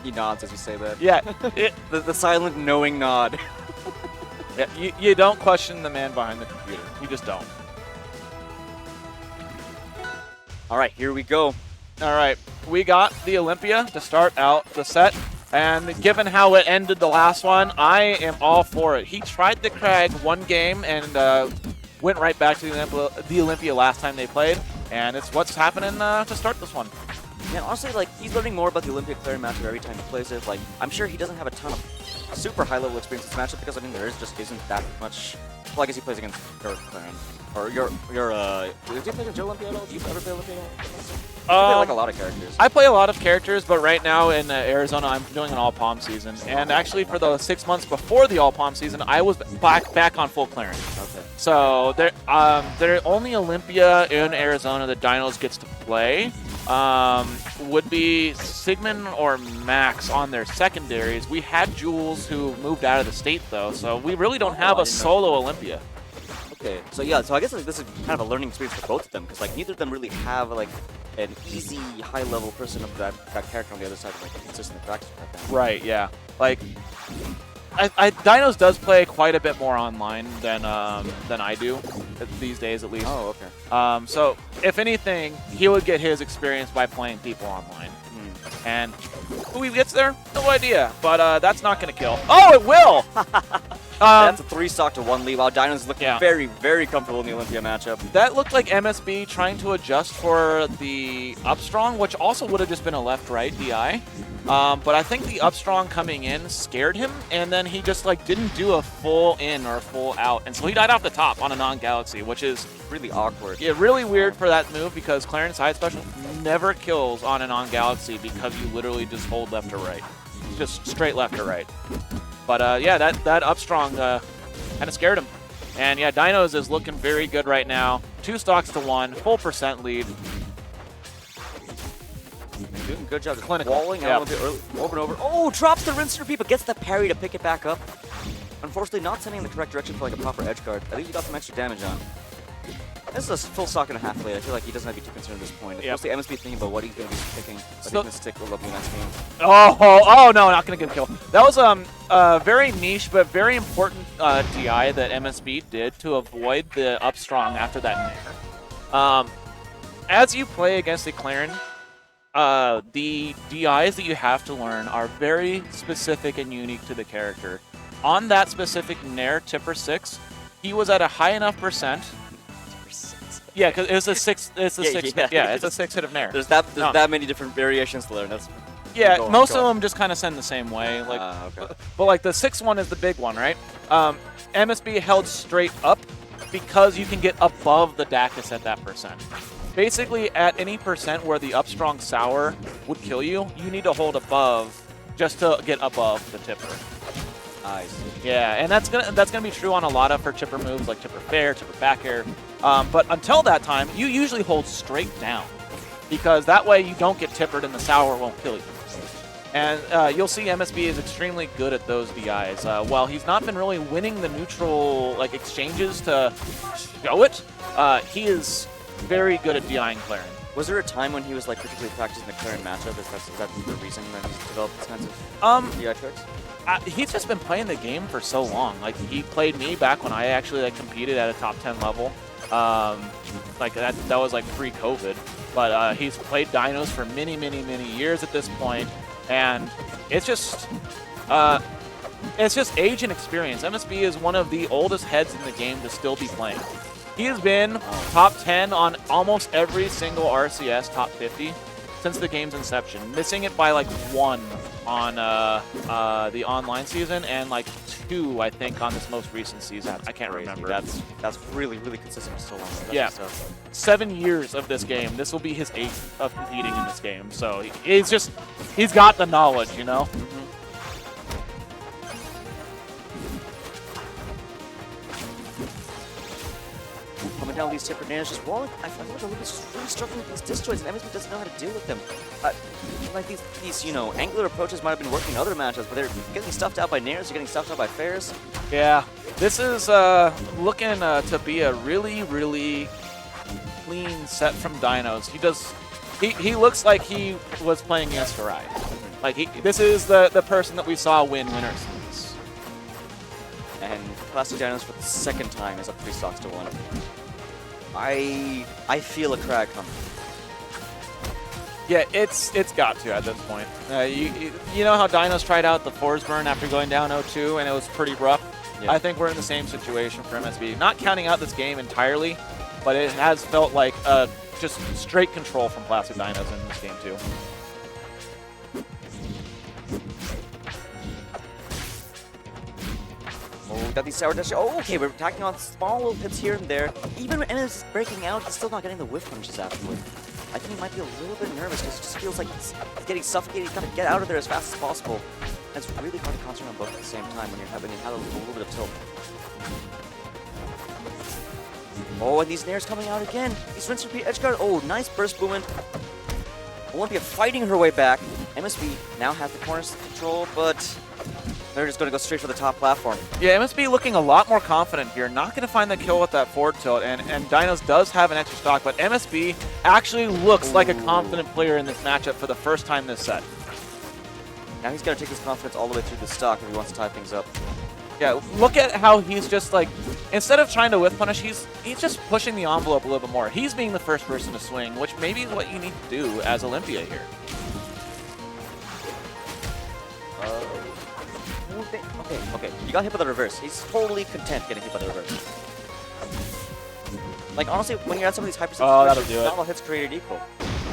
He nods as you say that. Yeah. The silent knowing nod. Yeah, you don't question the man behind the computer. You just don't. All right, here we go. All right, we got the Olympia to start out the set, and given how it ended the last one, I am all for it. He tried to crag one game and went right back to the Olympia last time they played, and it's what's happening to start this one. Yeah, honestly, like, he's learning more about the Olympia Clairen matchup every time he plays it. Like, I'm sure he doesn't have a ton of super high-level experience in this matchup because, I mean, there just isn't that much. Well, I guess he plays against your Clairen. Or do you play against Olympia at all? Do you ever play Olympia at all? I play, like, a lot of characters. I play a lot of characters, but right now in Arizona, I'm doing an all-palm season. And actually, for the 6 months before the all-palm season, I was back on full Clairen. Okay. So they're only Olympia in Arizona that Dinos gets to play would be Sigmund or Max on their secondaries. We had Jules who moved out of the state though, so we really don't have a solo Olympia. Okay, so yeah, so I guess like, this is kind of a learning experience for both of them because like neither of them really have like an easy high-level person of that character on the other side of like consistent practice. Right. Yeah. Like. Dinos does play quite a bit more online than I do these days, at least. Oh, okay. So if anything, he would get his experience by playing people online. And who he gets there, no idea. But that's not going to kill. Oh, it will. That's a 3-stock to 1 lead. While Dinos is looking very, very comfortable in the Olympia matchup. That looked like MSB trying to adjust for the upstrong, which also would have just been a left-right DI. But I think the upstrong coming in scared him, and then he just like didn't do a full in or a full out, and so he died off the top on a non-galaxy, which is really awkward. Yeah, really weird for that move because Clairen side special never kills on a non-galaxy because you literally just hold left or right, just straight left or right. But yeah, that upstrong kind of scared him, and yeah, Dinos is looking very good right now. 2 stocks to 1, full percent lead. Doing a good job of walling out a bit early, over and over. Oh, drops the rinse repeat, but gets the parry to pick it back up. Unfortunately, not sending in the correct direction for like a proper edge guard. I think he got some extra damage on. This is a full stock and a half lead. I feel like he doesn't have to be too concerned at this point. It's mostly MSB thinking about what he's going to be picking. But he's going to stick with Lovely next game. Oh, no, not going to get a kill. That was a very niche but very important DI that MSB did to avoid the upstrong after that nair. As you play against the Clairen, the DIs that you have to learn are very specific and unique to the character. On that specific Nair Tipper 6, he was at a high enough percent. Yeah, because it's a 6. It's a 6. Yeah, it's a 6 hit of Nair. There's that many different variations to learn. That's most of them just kind of send the same way. Like, okay. But like the 6th one is the big one, right? MSB held straight up because you can get above the Dacus at that percent. Basically, at any percent where the upstrong sour would kill you, you need to hold above just to get above the tipper. I see. Yeah, and that's gonna be true on a lot of her chipper moves like chipper fair, chipper back air. But until that time, you usually hold straight down because that way you don't get tippered and the sour won't kill you. And you'll see MSB is extremely good at those DIs. While he's not been really winning the neutral like exchanges to show it, he is very good at DIing Clairen. Was there a time when he was like particularly practicing the Clairen matchup? Is that the reason that he's developed this kinds of DI tricks? He's just been playing the game for so long. Like he played me back when I actually like competed at a top 10 level. Like that was like pre-COVID. But he's played Dinos for many years at this point, and it's just age and experience. MSB is one of the oldest heads in the game to still be playing. He has been top 10 on almost every single RCS top 50 since the game's inception, missing it by like 1 on the online season and like 2, I think, on this most recent season. I can't remember. That's really consistent for so long. Yeah, 7 years of this game. This will be his 8th of competing in this game. So he's got the knowledge, you know. Coming down with these tipper nairs, just rolling. I feel like Olympia's just really struggling with these disjoints, and MSB doesn't know how to deal with them. Like these angular approaches might have been working in other matchups, but they're getting stuffed out by nairs, they're getting stuffed out by fairs. Yeah, this is looking to be a really clean set from Dinos. He looks like he was playing against Harai. Like, this is the person that we saw win winners. And Classic Dinos for the second time is up 3 stocks to 1. I feel a crack coming. Yeah, it's got to at this point. You know how Dinos tried out the Force Burn after going down 0-2, and it was pretty rough? Yeah. I think we're in the same situation for MSB. Not counting out this game entirely, but it has felt like just straight control from Classic Dinos in this game too. Oh, got these sour dash. Oh, okay, we're attacking on small little hits here and there. Even when Ennis is breaking out, he's still not getting the whiff punches afterward. I think he might be a little bit nervous because it just feels like he's getting suffocated. He's got to get out of there as fast as possible. And it's really hard to concentrate on both at the same time when you're having a little bit of tilt. Oh, and these nairs coming out again. These rinse repeat edge guard. Oh, nice burst booming. Olympia fighting her way back. MSB now have the corners control, but they're just going to go straight for the top platform. Yeah, MSB looking a lot more confident here. Not going to find the kill with that forward tilt, and Dinos does have an extra stock, but MSB actually looks like a confident player in this matchup for the first time this set. Now he's got to take his confidence all the way through the stock if he wants to tie things up. Yeah, look at how he's just like, instead of trying to whiff punish, he's just pushing the envelope a little bit more. He's being the first person to swing, which maybe is what you need to do as Olympia here. Okay. You got hit by the reverse. He's totally content getting hit by the reverse. Like, honestly, when you're at some of these hyper situations, not all hits created equal.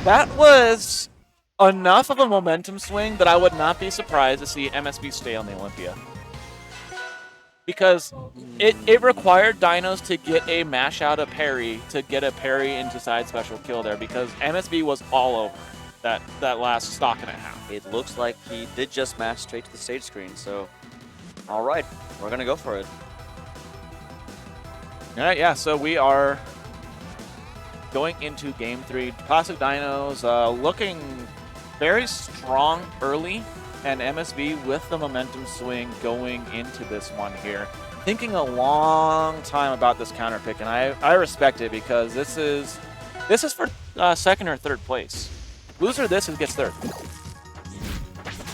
That was enough of a momentum swing that I would not be surprised to see MSB stay on the Olympia. Because it required Dinos to get a mash out of parry to get a parry into side special kill there, because MSB was all over that last stock and a half. It looks like he did just mash straight to the stage screen, so alright, we're gonna go for it. Alright, yeah, so we are going into game 3. Classic Dinos looking very strong early, and MSB with the momentum swing going into this one here. Thinking a long time about this counter pick, and I respect it, because this is for second or third place. Loser this and gets third.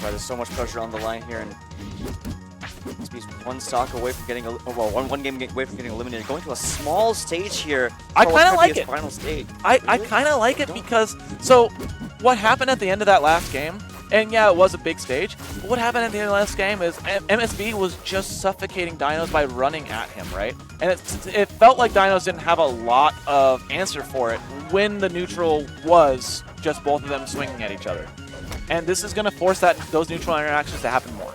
Right, there's so much pressure on the line here, and MSB's one stock away from getting one game away from getting eliminated. Going to a small stage here. I kind of like it. Final stage. I kind of like it because what happened at the end of that last game? And yeah, it was a big stage. But what happened at the end of the last game is MSB was just suffocating Dinos by running at him, right? And it felt like Dinos didn't have a lot of answer for it when the neutral was just both of them swinging at each other. And this is going to force those neutral interactions to happen more.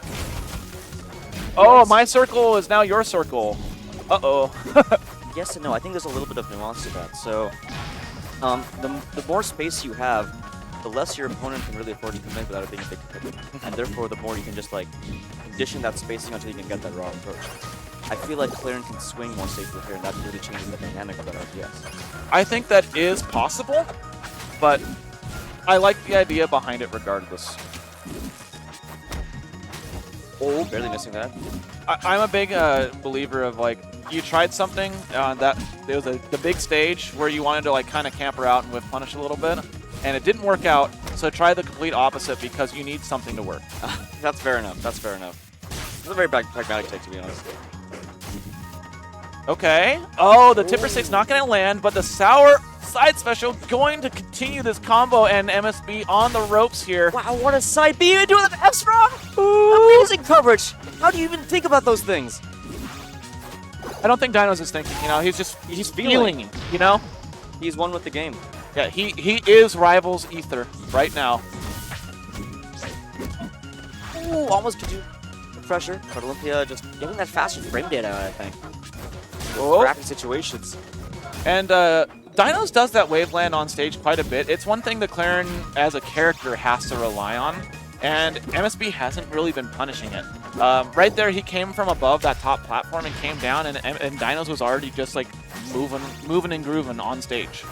Oh, my circle is now your circle. Uh-oh. Yes and no. I think there's a little bit of nuance to that. So, the more space you have, the less your opponent can really afford to commit without it being a big commitment. And therefore, the more you can just, like, condition that spacing until you can get that raw approach. I feel like Clairen can swing more safely here, and that really changes the dynamic of that RTS. I think that is possible, but I like the idea behind it regardless. Oh, barely missing that. I'm a big believer of, like, you tried something that there was the big stage where you wanted to, like, kind of camper out and whiff punish a little bit, and it didn't work out, so try the complete opposite because you need something to work. That's fair enough. That's fair enough. It's a very pragmatic take, to be honest. Okay. Oh, the Tipper 6 not going to land, but the Sour side special going to continue this combo, and MSB on the ropes here. Wow, what a side B into the F-Strong! Amazing coverage! How do you even think about those things? I don't think Dinos is thinking, you know, he's feeling it, you know? He's one with the game. Yeah, he is Rivals Aether right now. Ooh, almost could do pressure, but Olympia just getting that faster frame data, I think. Crappy situations. And Dinos does that waveland on stage quite a bit. It's one thing that Clairen as a character has to rely on, and MSB hasn't really been punishing it. Right there, he came from above that top platform and came down, and Dinos was already just like moving and grooving on stage.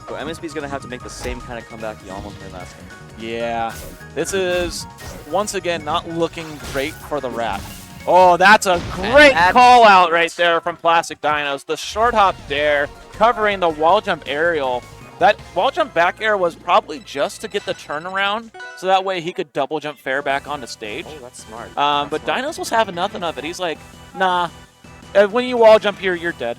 So MSB's going to have to make the same kind of comeback he almost made last game. Yeah, this is, once again, not looking great for the Rat. Oh, that's a great call out right there from Classic Dinos. The short hop dare, covering the wall jump aerial. That wall jump back air was probably just to get the turnaround, so that way he could double jump fair back onto stage. Oh, that's smart. But Dinos was having nothing of it. He's like, nah, when you wall jump here, you're dead.